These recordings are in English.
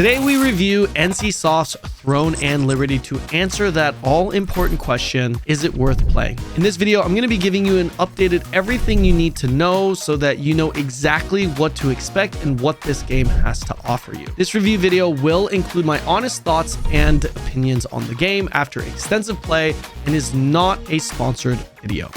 Today we review NCSoft's Throne and Liberty to answer that all-important question, is it worth playing? In this video, I'm going to be giving you an updated everything you need to know so that you know exactly what to expect and what this game has to offer you. This review video will include my honest thoughts and opinions on the game after extensive play and is not a sponsored video.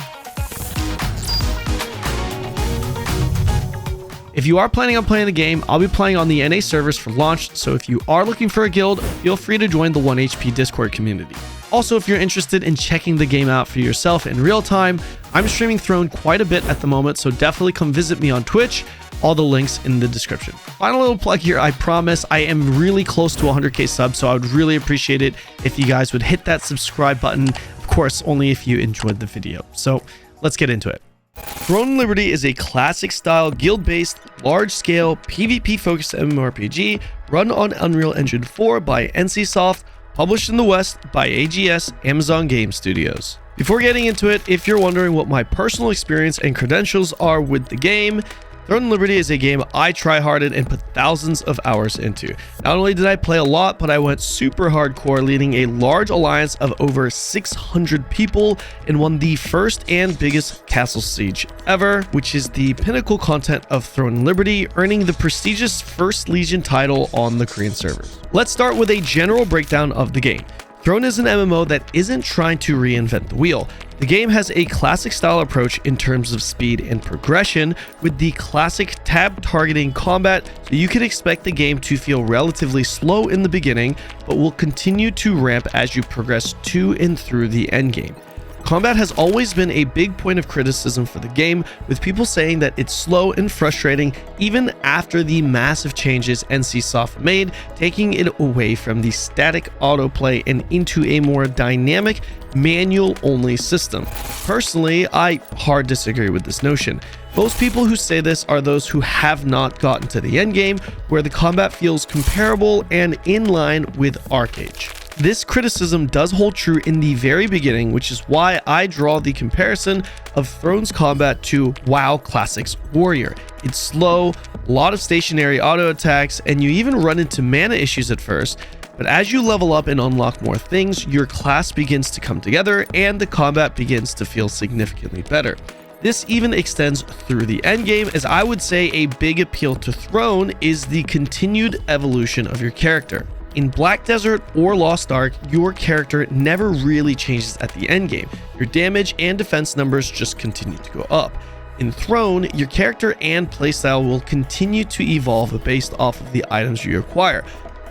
If you are planning on playing the game, I'll be playing on the NA servers for launch, so if you are looking for a guild, feel free to join the 1HP Discord community. Also, if you're interested in checking the game out for yourself in real time, I'm streaming Throne quite a bit at the moment, so definitely come visit me on Twitch. All the links in the description. Final little plug here, I promise I am really close to 100k subs, so I would really appreciate it if you guys would hit that subscribe button. Of course, only if you enjoyed the video. So let's get into it. Throne and Liberty is a classic-style, guild-based, large-scale, PvP-focused MMORPG run on Unreal Engine 4 by NCSoft, published in the West by AGS Amazon Game Studios. Before getting into it, if you're wondering what my personal experience and credentials are with the game, Throne and Liberty is a game I try-harded and put thousands of hours into. Not only did I play a lot, but I went super hardcore, leading a large alliance of over 600 people and won the first and biggest castle siege ever, which is the pinnacle content of Throne and Liberty, earning the prestigious First Legion title on the Korean servers. Let's start with a general breakdown of the game. Throne is an MMO that isn't trying to reinvent the wheel. The game has a classic style approach in terms of speed and progression, with the classic tab targeting combat, so you can expect the game to feel relatively slow in the beginning, but will continue to ramp as you progress to and through the endgame. Combat has always been a big point of criticism for the game, with people saying that it's slow and frustrating even after the massive changes NCSoft made, taking it away from the static autoplay and into a more dynamic, manual-only system. Personally, I hard disagree with this notion. Most people who say this are those who have not gotten to the endgame, where the combat feels comparable and in line with Arcage. This criticism does hold true in the very beginning, which is why I draw the comparison of Throne's combat to WoW Classic's Warrior. It's slow, a lot of stationary auto attacks, and you even run into mana issues at first, but as you level up and unlock more things, your class begins to come together and the combat begins to feel significantly better. This even extends through the endgame, as I would say a big appeal to Throne is the continued evolution of your character. In Black Desert or Lost Ark, your character never really changes at the endgame. Your damage and defense numbers just continue to go up. In Throne, your character and playstyle will continue to evolve based off of the items you acquire.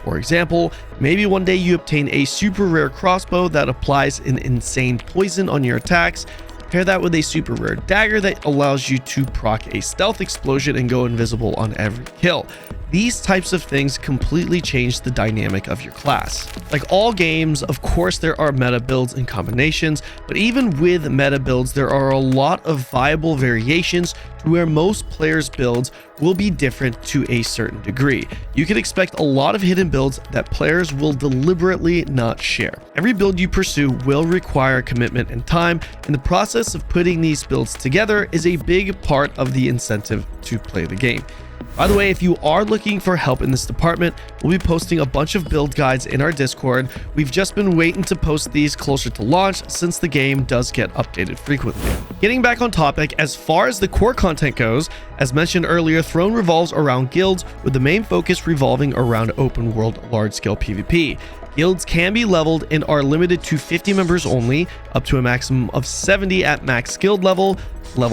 For example, maybe one day you obtain a super rare crossbow that applies an insane poison on your attacks. Pair that with a super rare dagger that allows you to proc a stealth explosion and go invisible on every kill. These types of things completely change the dynamic of your class. Like all games, of course there are meta builds and combinations, but even with meta builds, there are a lot of viable variations to where most players' builds will be different to a certain degree. You can expect a lot of hidden builds that players will deliberately not share. Every build you pursue will require commitment and time, and the process of putting these builds together is a big part of the incentive to play the game. By the way, if you are looking for help in this department, we'll be posting a bunch of build guides in our Discord. We've just been waiting to post these closer to launch since the game does get updated frequently. Getting back on topic, as far as the core content goes, as mentioned earlier, Throne revolves around guilds, with the main focus revolving around open world large-scale PvP. Guilds can be leveled and are limited to 50 members only, up to a maximum of 70 at max guild level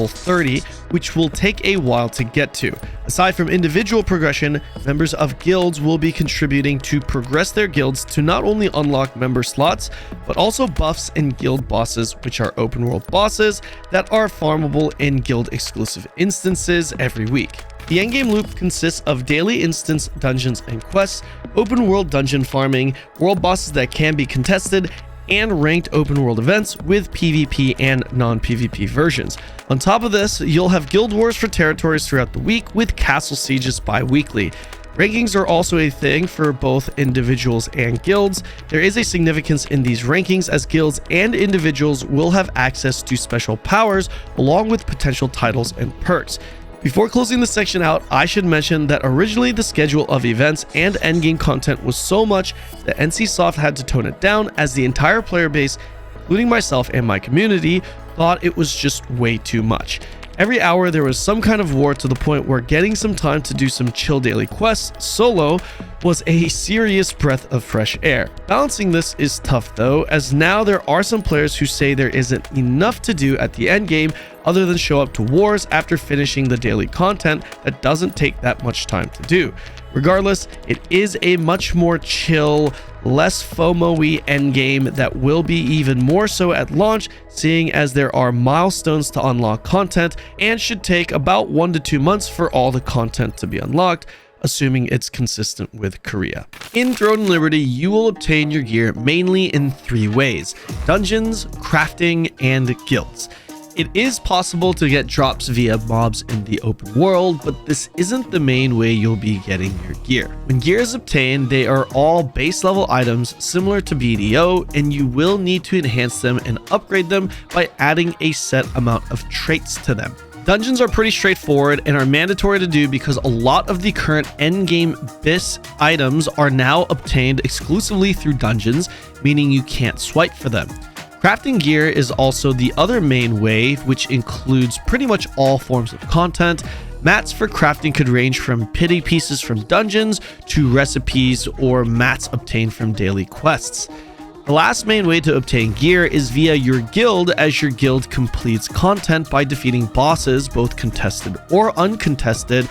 30, which will take a while to get to. Aside from individual progression, members of guilds will be contributing to progress their guilds to not only unlock member slots, but also buffs and guild bosses, which are open world bosses that are farmable in guild exclusive instances every week. The endgame loop consists of daily instance dungeons and quests, open world dungeon farming, world bosses that can be contested, and ranked open world events with PvP and non-PvP versions. On top of this, you'll have guild wars for territories throughout the week with castle sieges bi-weekly. Rankings are also a thing for both individuals and guilds. There is a significance in these rankings, as guilds and individuals will have access to special powers along with potential titles and perks. Before closing this section out, I should mention that originally the schedule of events and endgame content was so much that NCSoft had to tone it down, as the entire player base, including myself and my community, thought it was just way too much. Every hour there was some kind of war, to the point where getting some time to do some chill daily quests solo was a serious breath of fresh air. Balancing this is tough though, as now there are some players who say there isn't enough to do at the end game other than show up to wars after finishing the daily content that doesn't take that much time to do. Regardless, it is a much more chill, less FOMO-y endgame that will be even more so at launch, seeing as there are milestones to unlock content and should take about 1 to 2 months for all the content to be unlocked, assuming it's consistent with Korea. In Throne and Liberty, you will obtain your gear mainly in 3 ways: dungeons, crafting, and guilds. It is possible to get drops via mobs in the open world, but this isn't the main way you'll be getting your gear. When gear is obtained, they are all base level items similar to BDO, and you will need to enhance them and upgrade them by adding a set amount of traits to them. Dungeons are pretty straightforward and are mandatory to do because a lot of the current endgame BIS items are now obtained exclusively through dungeons, meaning you can't swipe for them. Crafting gear is also the other main way, which includes pretty much all forms of content. Mats for crafting could range from pity pieces from dungeons to recipes or mats obtained from daily quests. The last main way to obtain gear is via your guild, as your guild completes content by defeating bosses, both contested or uncontested,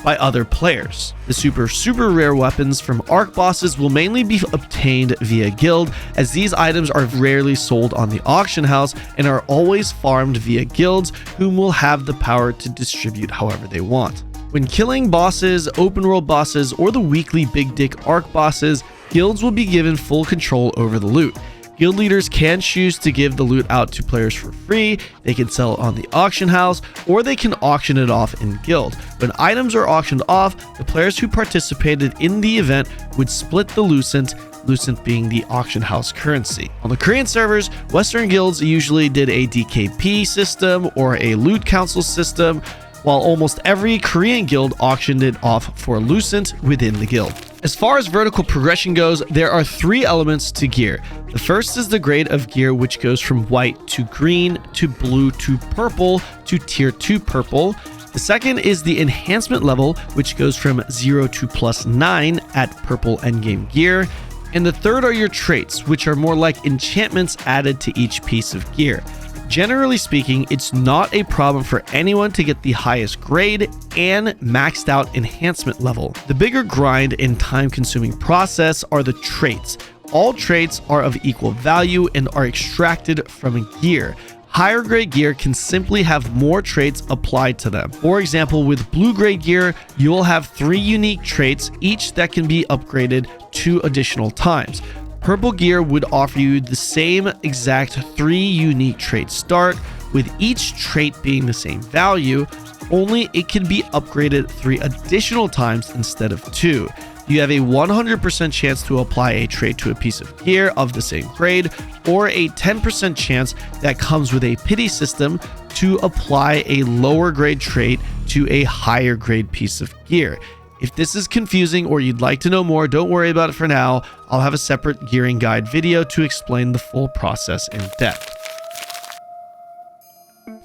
by other players. The super rare weapons from ARC bosses will mainly be obtained via guild, as these items are rarely sold on the auction house and are always farmed via guilds, whom will have the power to distribute however they want. When killing bosses, open world bosses, or the weekly big dick ARC bosses, guilds will be given full control over the loot. Guild leaders can choose to give the loot out to players for free, they can sell it on the auction house, or they can auction it off in guild. When items are auctioned off, the players who participated in the event would split the lucent being the auction house currency. On the Korean servers, Western guilds usually did a DKP system or a loot council system, while almost every Korean guild auctioned it off for lucent within the guild. As far as vertical progression goes, there are 3 elements to gear. The first is the grade of gear, which goes from white to green to blue to purple to tier 2 purple. The second is the enhancement level, which goes from 0 to +9 at purple endgame gear. And the third are your traits, which are more like enchantments added to each piece of gear. Generally speaking, it's not a problem for anyone to get the highest grade and maxed out enhancement level. The bigger grind and time-consuming process are the traits. All traits are of equal value and are extracted from a gear. Higher grade gear can simply have more traits applied to them. For example, with blue grade gear, you will have 3 unique traits, each that can be upgraded 2 additional times. Purple gear would offer you the same exact 3 unique traits start, with each trait being the same value, only it can be upgraded 3 additional times instead of 2. You have a 100% chance to apply a trait to a piece of gear of the same grade, or a 10% chance that comes with a pity system to apply a lower grade trait to a higher grade piece of gear. If this is confusing or you'd like to know more, don't worry about it for now. I'll have a separate gearing guide video to explain the full process in depth.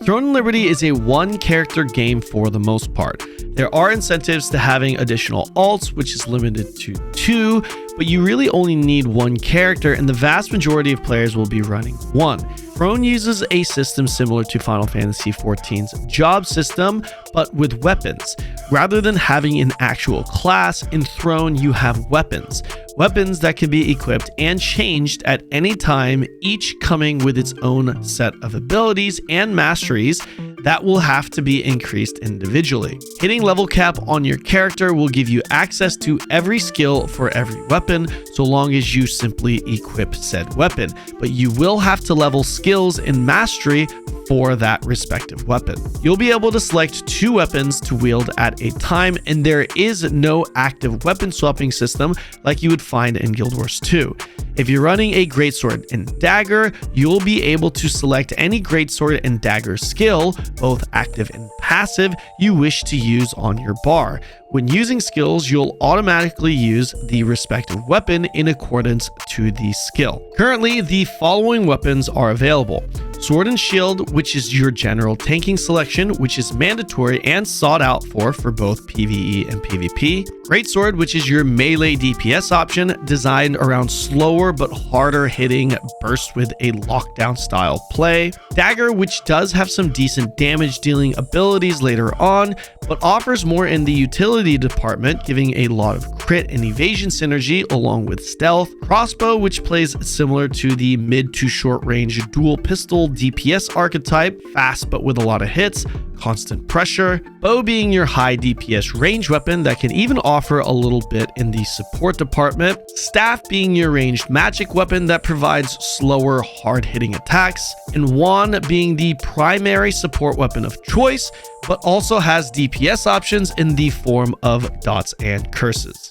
Throne and Liberty is a 1-character game for the most part. There are incentives to having additional alts, which is limited to 2, but you really only need 1 character, and the vast majority of players will be running 1. Throne uses a system similar to Final Fantasy XIV's job system, but with weapons. Rather than having an actual class, in Throne you have weapons. Weapons that can be equipped and changed at any time, each coming with its own set of abilities and masteries that will have to be increased individually. Hitting level cap on your character will give you access to every skill for every weapon, so long as you simply equip said weapon, but you will have to level skills and mastery for that respective weapon. You'll be able to select 2 weapons to wield at a time, and there is no active weapon swapping system like you would find in Guild Wars 2. If you're running a greatsword and dagger, you'll be able to select any greatsword and dagger skill, both active and passive, you wish to use on your bar. When using skills, you'll automatically use the respective weapon in accordance to the skill. Currently, the following weapons are available. Sword and Shield, which is your general tanking selection, which is mandatory and sought out for both PvE and PvP. Greatsword, which is your melee DPS option, designed around slower but harder hitting bursts with a lockdown style play. Dagger, which does have some decent damage dealing abilities later on, but offers more in the utility department, giving a lot of crit and evasion synergy along with stealth. Crossbow, which plays similar to the mid to short range dual pistol DPS archetype, fast but with a lot of hits, constant pressure. Bow being your high DPS range weapon that can even offer a little bit in the support department. Staff being your ranged magic weapon that provides slower, hard-hitting attacks. And wand being the primary support weapon of choice, but also has DPS options in the form of dots and curses.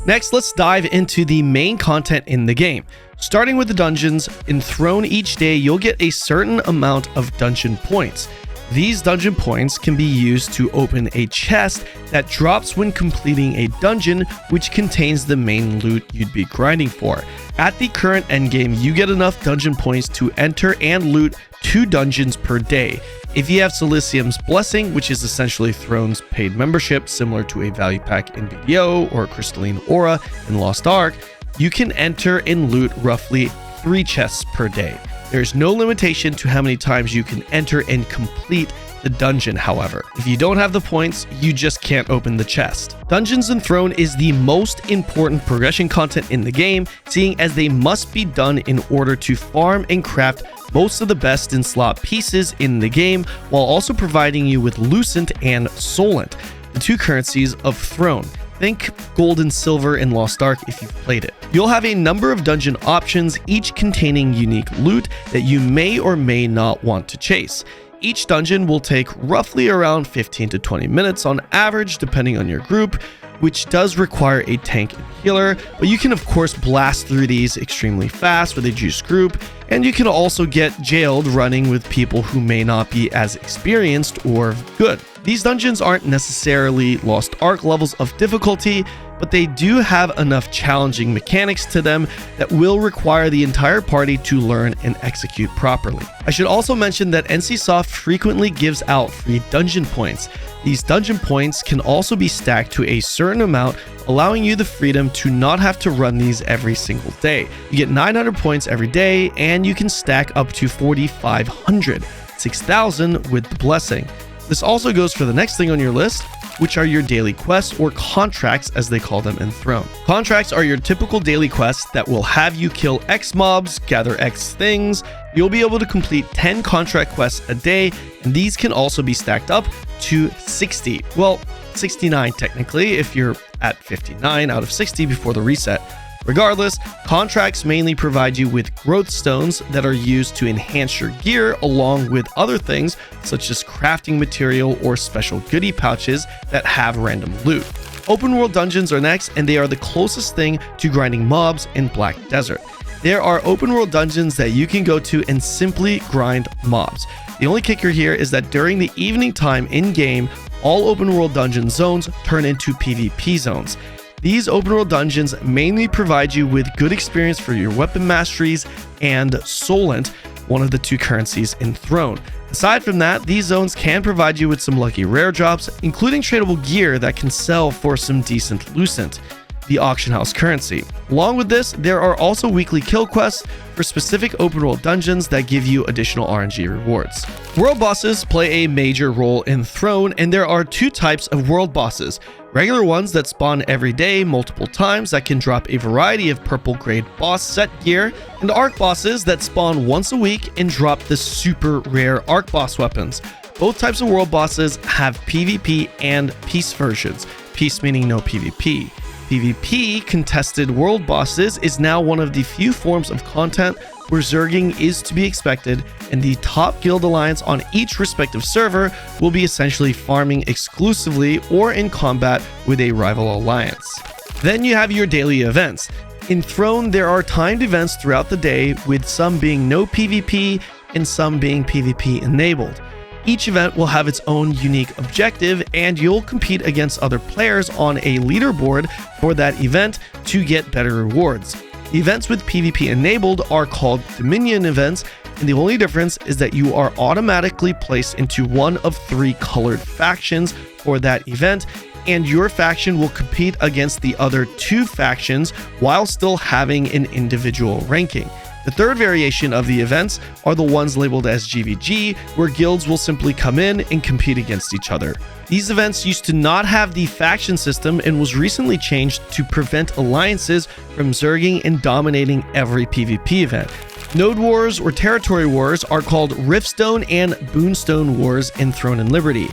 Next, let's dive into the main content in the game. Starting with the dungeons, in Throne each day, you'll get a certain amount of dungeon points. These dungeon points can be used to open a chest that drops when completing a dungeon which contains the main loot you'd be grinding for. At the current endgame, you get enough dungeon points to enter and loot 2 dungeons per day. If you have Silicium's Blessing, which is essentially Throne's paid membership, similar to a value pack in BDO or Crystalline Aura in Lost Ark, you can enter and loot roughly 3 chests per day. There's no limitation to how many times you can enter and complete the dungeon, however. If you don't have the points, you just can't open the chest. Dungeons and Throne is the most important progression content in the game, seeing as they must be done in order to farm and craft most of the best in slot pieces in the game, while also providing you with Lucent and Solent, the 2 currencies of Throne. Think gold and silver in Lost Ark if you've played it. You'll have a number of dungeon options, each containing unique loot that you may or may not want to chase. Each dungeon will take roughly around 15 to 20 minutes on average, depending on your group, which does require a tank and healer, but you can of course blast through these extremely fast with a juice group, and you can also get jailed running with people who may not be as experienced or good. These dungeons aren't necessarily Lost Ark levels of difficulty, but they do have enough challenging mechanics to them that will require the entire party to learn and execute properly. I should also mention that NCSoft frequently gives out free dungeon points. These dungeon points can also be stacked to a certain amount, allowing you the freedom to not have to run these every single day. You get 900 points every day, and you can stack up to 4,500, 6,000 with the blessing. This also goes for the next thing on your list, which are your daily quests, or contracts as they call them in Throne. Contracts are your typical daily quests that will have you kill X mobs, gather X things. You'll be able to complete 10 contract quests a day, and these can also be stacked up to 60. Well, 69 technically if you're at 59 out of 60 before the reset. Regardless, contracts mainly provide you with growth stones that are used to enhance your gear, along with other things such as crafting material or special goodie pouches that have random loot. Open world dungeons are next, and they are the closest thing to grinding mobs in Black Desert. There are open world dungeons that you can go to and simply grind mobs. The only kicker here is that during the evening time in game, all open world dungeon zones turn into PvP zones. These open world dungeons mainly provide you with good experience for your weapon masteries and Solent, one of the 2 currencies in Throne. Aside from that, these zones can provide you with some lucky rare drops, including tradable gear that can sell for some decent Lucent, the auction house currency. Along with this, there are also weekly kill quests for specific open world dungeons that give you additional RNG rewards. World bosses play a major role in Throne, and there are 2 types of world bosses. Regular ones that spawn every day multiple times that can drop a variety of purple grade boss set gear, and arc bosses that spawn once a week and drop the super rare arc boss weapons. Both types of world bosses have PvP and peace versions, peace meaning no PvP. PvP contested world bosses is now one of the few forms of content where zerging is to be expected, and the top guild alliance on each respective server will be essentially farming exclusively or in combat with a rival alliance. Then you have your daily events. In Throne, there are timed events throughout the day, with some being no PvP and some being PvP enabled. Each event will have its own unique objective, and you'll compete against other players on a leaderboard for that event to get better rewards. The events with PvP enabled are called Dominion events, and the only difference is that you are automatically placed into one of 3 colored factions for that event, and your faction will compete against the other 2 factions while still having an individual ranking. The third variation of the events are the ones labeled as GVG, where guilds will simply come in and compete against each other. These events used to not have the faction system and was recently changed to prevent alliances from zerging and dominating every PvP event. Node Wars or Territory Wars are called Riftstone and Boonstone Wars in Throne and Liberty.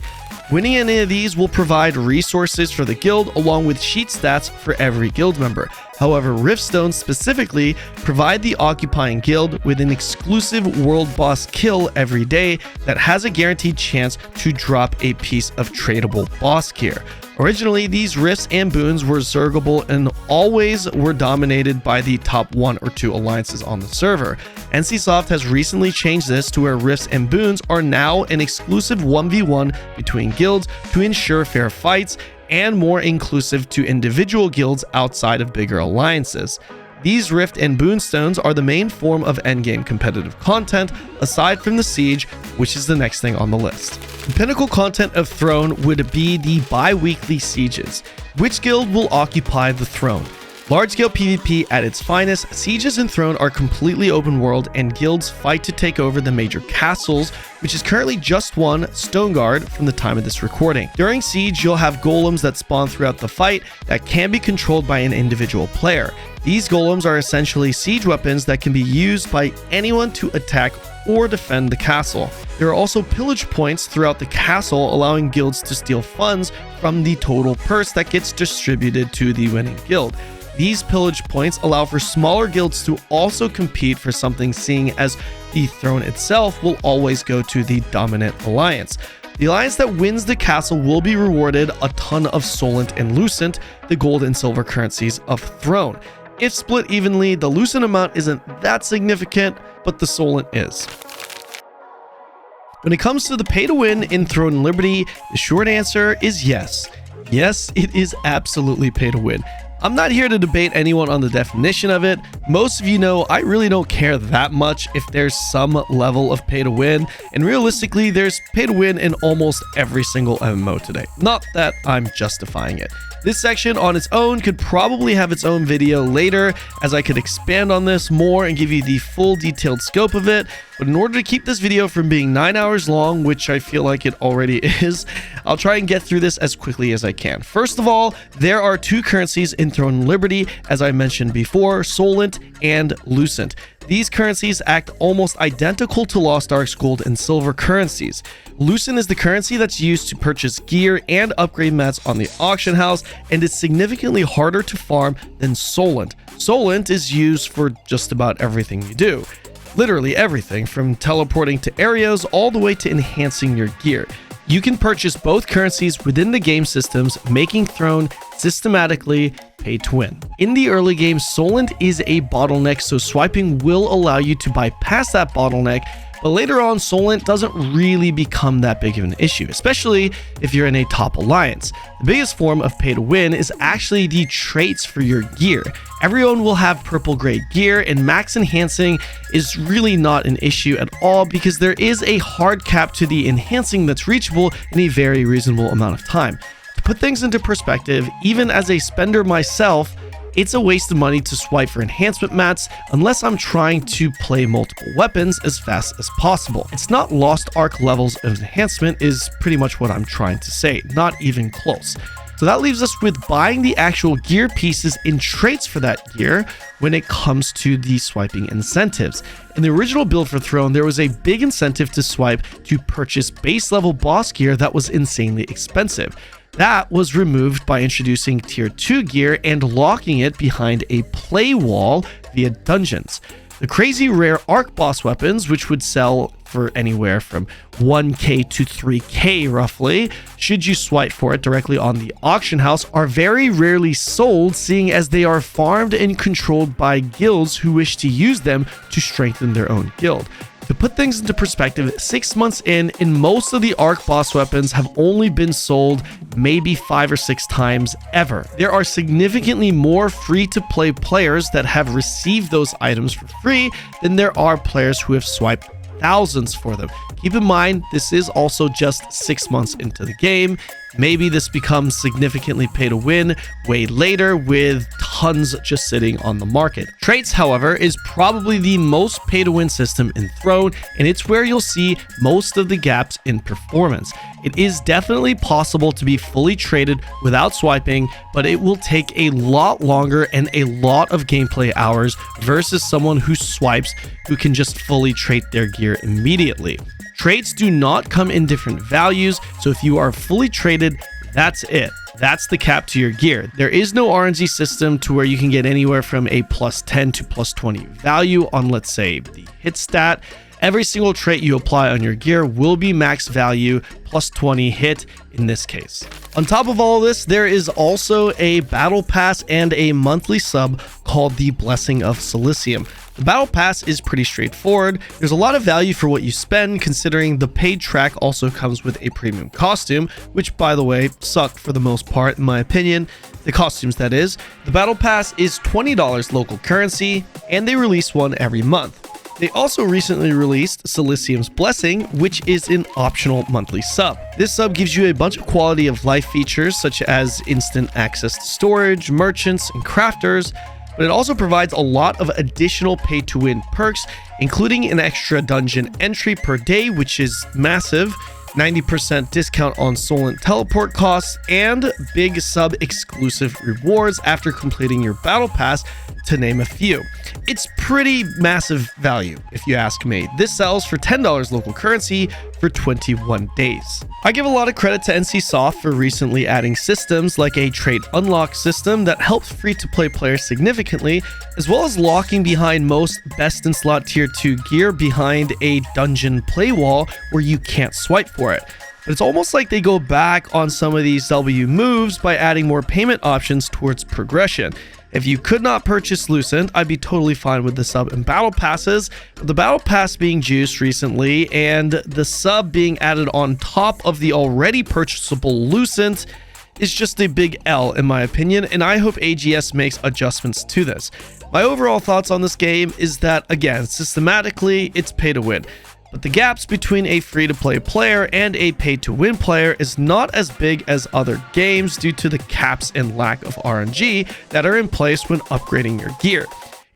Winning any of these will provide resources for the guild along with sheet stats for every guild member. However, Riftstones specifically provide the occupying guild with an exclusive world boss kill every day that has a guaranteed chance to drop a piece of tradable boss gear. Originally, these rifts and boons were zergable and always were dominated by the top 1 or 2 alliances on the server. NCSoft has recently changed this to where rifts and boons are now an exclusive 1v1 between guilds to ensure fair fights and more inclusive to individual guilds outside of bigger alliances. These Rift and Boonstones are the main form of endgame competitive content, aside from the Siege, which is the next thing on the list. The pinnacle content of Throne would be the bi-weekly sieges. Which guild will occupy the throne? Large-scale PvP at its finest, sieges in Throne are completely open world and guilds fight to take over the major castles, which is currently just one, Stoneguard, from the time of this recording. During Siege, you'll have golems that spawn throughout the fight that can be controlled by an individual player. These golems are essentially siege weapons that can be used by anyone to attack or defend the castle. There are also pillage points throughout the castle, allowing guilds to steal funds from the total purse that gets distributed to the winning guild. These pillage points allow for smaller guilds to also compete for something, seeing as the throne itself will always go to the dominant alliance. The alliance that wins the castle will be rewarded a ton of Solent and Lucent, the gold and silver currencies of Throne. If split evenly, the Lucent amount isn't that significant, but the Solent is. When it comes to the pay to win in Throne and Liberty, the short answer is yes. Yes, it is absolutely pay to win. I'm not here to debate anyone on the definition of it. Most of you know I really don't care that much if there's some level of pay to win, and realistically there's pay to win in almost every single MMO today. Not that I'm justifying it. This section on its own could probably have its own video later, as I could expand on this more and give you the full detailed scope of it, but in order to keep this video from being 9 hours long, which I feel like it already is, I'll try and get through this as quickly as I can. First of all, there are 2 currencies in Throne and Liberty, as I mentioned before, Solent and Lucent. These currencies act almost identical to Lost Ark's gold and silver currencies. Lucent is the currency that's used to purchase gear and upgrade mats on the auction house, and it's significantly harder to farm than Solent. Solent is used for just about everything you do. Literally everything, from teleporting to areas all the way to enhancing your gear. You can purchase both currencies within the game systems, making Throne systematically pay to win. In the early game, Solent is a bottleneck, so swiping will allow you to bypass that bottleneck, but later on, Solent doesn't really become that big of an issue, especially if you're in a top alliance. The biggest form of pay to win is actually the traits for your gear. Everyone will have purple gray gear, and max enhancing is really not an issue at all because there is a hard cap to the enhancing that's reachable in a very reasonable amount of time. To put things into perspective, even as a spender myself, it's a waste of money to swipe for enhancement mats unless I'm trying to play multiple weapons as fast as possible. It's not Lost Ark levels of enhancement is pretty much what I'm trying to say, not even close. So that leaves us with buying the actual gear pieces and traits for that gear when it comes to the swiping incentives. In the original build for Throne, there was a big incentive to swipe to purchase base level boss gear that was insanely expensive. That was removed by introducing tier 2 gear and locking it behind a play wall via dungeons. The crazy rare arc boss weapons, which would sell for anywhere from 1k to 3k roughly, should you swipe for it directly on the auction house, are very rarely sold, seeing as they are farmed and controlled by guilds who wish to use them to strengthen their own guild. To put things into perspective, 6 months in, most of the arc boss weapons have only been sold maybe 5 or 6 times ever. There are significantly more free-to-play players that have received those items for free than there are players who have swiped thousands for them. Keep in mind, this is also just 6 months into the game. Maybe this becomes significantly pay to win way later with tons just sitting on the market. Traits, however, is probably the most pay to win system in Throne, and it's where you'll see most of the gaps in performance. It is definitely possible to be fully traded without swiping, but it will take a lot longer and a lot of gameplay hours versus someone who swipes who can just fully trait their gear immediately. Traits do not come in different values, so if you are fully traded, that's it. That's the cap to your gear. There is no RNG system to where you can get anywhere from a plus 10 to plus 20 value on, let's say, the hit stat. Every single trait you apply on your gear will be max value plus 20 hit in this case. On top of all of this, there is also a battle pass and a monthly sub called the Blessing of Silicium. The battle pass is pretty straightforward. There's a lot of value for what you spend, considering the paid track also comes with a premium costume, which, by the way, suck for the most part in my opinion. The costumes, that is. The battle pass is $20 local currency, and they release one every month. They also recently released Silicium's Blessing, which is an optional monthly sub. This sub gives you a bunch of quality of life features such as instant access to storage, merchants, and crafters, but it also provides a lot of additional pay-to-win perks, including an extra dungeon entry per day, which is massive, 90% discount on Solent teleport costs, and big sub-exclusive rewards after completing your battle pass, to name a few. It's pretty massive value, if you ask me. This sells for $10 local currency for 21 days. I give a lot of credit to NCSoft for recently adding systems like a trait unlock system that helps free-to-play players significantly, as well as locking behind most best in slot tier 2 gear behind a dungeon play wall where you can't swipe for it. But it's almost like they go back on some of these W moves by adding more payment options towards progression. If you could not purchase Lucent, I'd be totally fine with the sub and battle passes, but the battle pass being juiced recently and the sub being added on top of the already purchasable Lucent is just a big L in my opinion, and I hope AGS makes adjustments to this. My overall thoughts on this game is that, again, systematically, it's pay to win. But the gaps between a free-to-play player and a pay-to-win player is not as big as other games due to the caps and lack of RNG that are in place when upgrading your gear.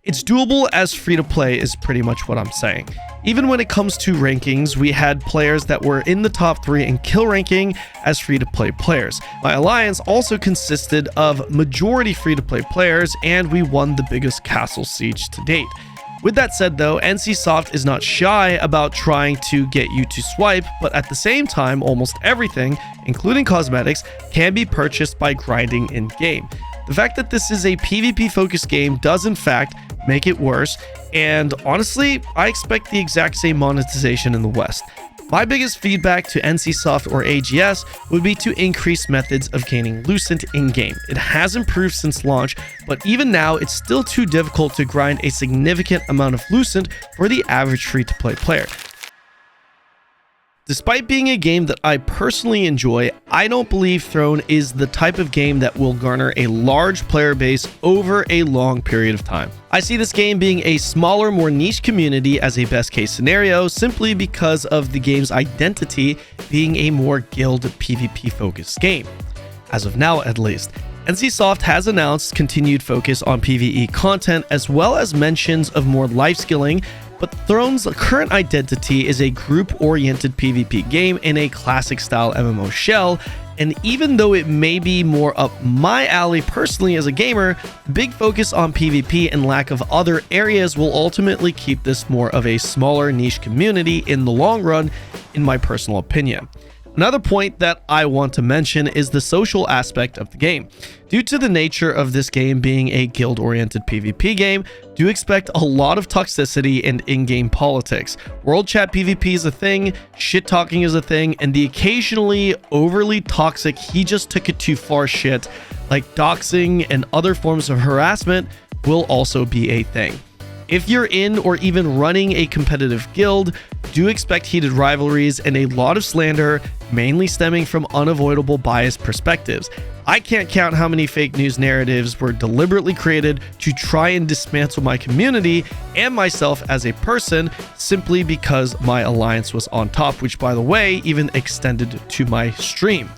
It's doable as free-to-play is pretty much what I'm saying. Even when it comes to rankings, we had players that were in the top 3 in kill ranking as free-to-play players. My alliance also consisted of majority free-to-play players, and we won the biggest castle siege to date. With that said though, NCSoft is not shy about trying to get you to swipe, but at the same time, almost everything, including cosmetics, can be purchased by grinding in-game. The fact that this is a PvP focused game does in fact make it worse, and honestly, I expect the exact same monetization in the West. My biggest feedback to NCSoft or AGS would be to increase methods of gaining Lucent in-game. It has improved since launch, but even now it's still too difficult to grind a significant amount of Lucent for the average free-to-play player. Despite being a game that I personally enjoy, I don't believe Throne is the type of game that will garner a large player base over a long period of time. I see this game being a smaller, more niche community as a best case scenario, simply because of the game's identity being a more guild PvP focused game. As of now, at least. NCSoft has announced continued focus on PvE content as well as mentions of more life skilling, but Throne's current identity is a group-oriented PvP game in a classic-style MMO shell, and even though it may be more up my alley personally as a gamer, the big focus on PvP and lack of other areas will ultimately keep this more of a smaller niche community in the long run, in my personal opinion. Another point that I want to mention is the social aspect of the game. Due to the nature of this game being a guild-oriented PvP game, do expect a lot of toxicity and in-game politics. World chat PvP is a thing, shit-talking is a thing, and the occasionally overly toxic he just took it too far shit, like doxing and other forms of harassment, will also be a thing. If you're in or even running a competitive guild, do expect heated rivalries and a lot of slander, mainly stemming from unavoidable biased perspectives. I can't count how many fake news narratives were deliberately created to try and dismantle my community and myself as a person simply because my alliance was on top, which, by the way, even extended to my stream.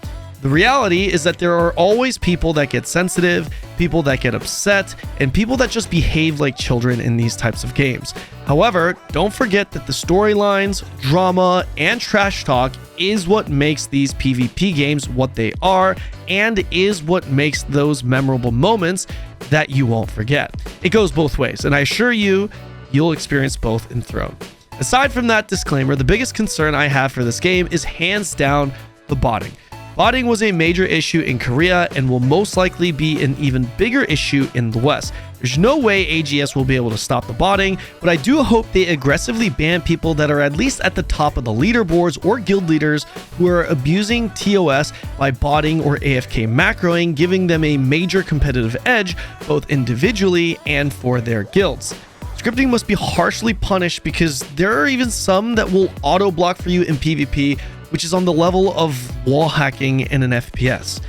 The reality is that there are always people that get sensitive, people that get upset, and people that just behave like children in these types of games. However, don't forget that the storylines, drama, and trash talk is what makes these PvP games what they are, and is what makes those memorable moments that you won't forget. It goes both ways, and I assure you, you'll experience both in Throne. Aside from that disclaimer, the biggest concern I have for this game is hands down the botting. Botting was a major issue in Korea and will most likely be an even bigger issue in the West. There's no way AGS will be able to stop the botting, but I do hope they aggressively ban people that are at least at the top of the leaderboards or guild leaders who are abusing TOS by botting or AFK macroing, giving them a major competitive edge both individually and for their guilds. Scripting must be harshly punished because there are even some that will auto block for you in PvP, which is on the level of wall hacking in an FPS.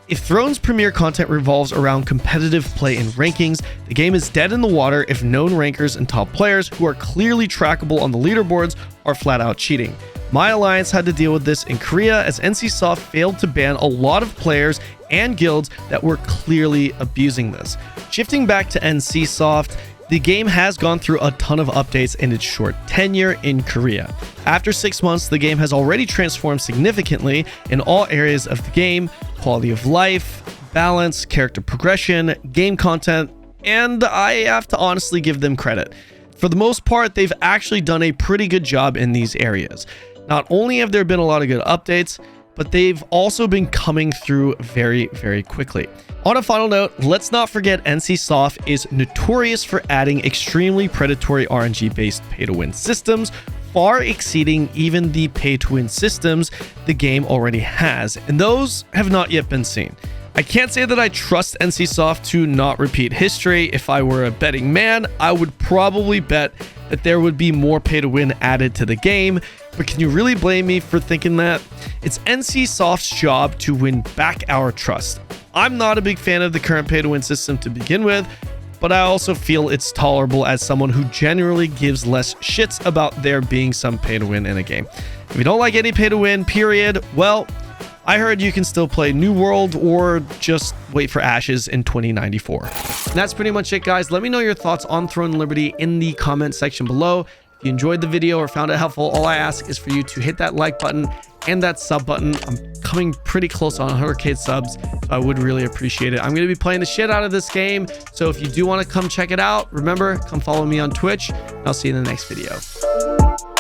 If Throne's premier content revolves around competitive play and rankings, the game is dead in the water if known rankers and top players who are clearly trackable on the leaderboards are flat out cheating. My alliance had to deal with this in Korea as NCSoft failed to ban a lot of players and guilds that were clearly abusing this. Shifting back to NCSoft, the game has gone through a ton of updates in its short tenure in Korea. After 6 months, the game has already transformed significantly in all areas of the game: quality of life, balance, character progression, game content, and I have to honestly give them credit. For the most part, they've actually done a pretty good job in these areas. Not only have there been a lot of good updates, but they've also been coming through very, very quickly. On a final note, let's not forget NCSoft is notorious for adding extremely predatory RNG-based pay-to-win systems, far exceeding even the pay-to-win systems the game already has, and those have not yet been seen. I can't say that I trust NCSoft to not repeat history. If I were a betting man, I would probably bet that there would be more pay-to-win added to the game, but can you really blame me for thinking that? It's NCSoft's job to win back our trust. I'm not a big fan of the current pay-to-win system to begin with, but I also feel it's tolerable as someone who generally gives less shits about there being some pay-to-win in a game. If you don't like any pay-to-win, period, well, I heard you can still play New World or just wait for Ashes in 2094. And that's pretty much it, guys. Let me know your thoughts on Throne and Liberty in the comment section below. If you enjoyed the video or found it helpful, all I ask is for you to hit that like button and that sub button. I'm coming pretty close on 100k subs, so I would really appreciate it. I'm going to be playing the shit out of this game, so if you do want to come check it out, remember, come follow me on Twitch, and I'll see you in the next video.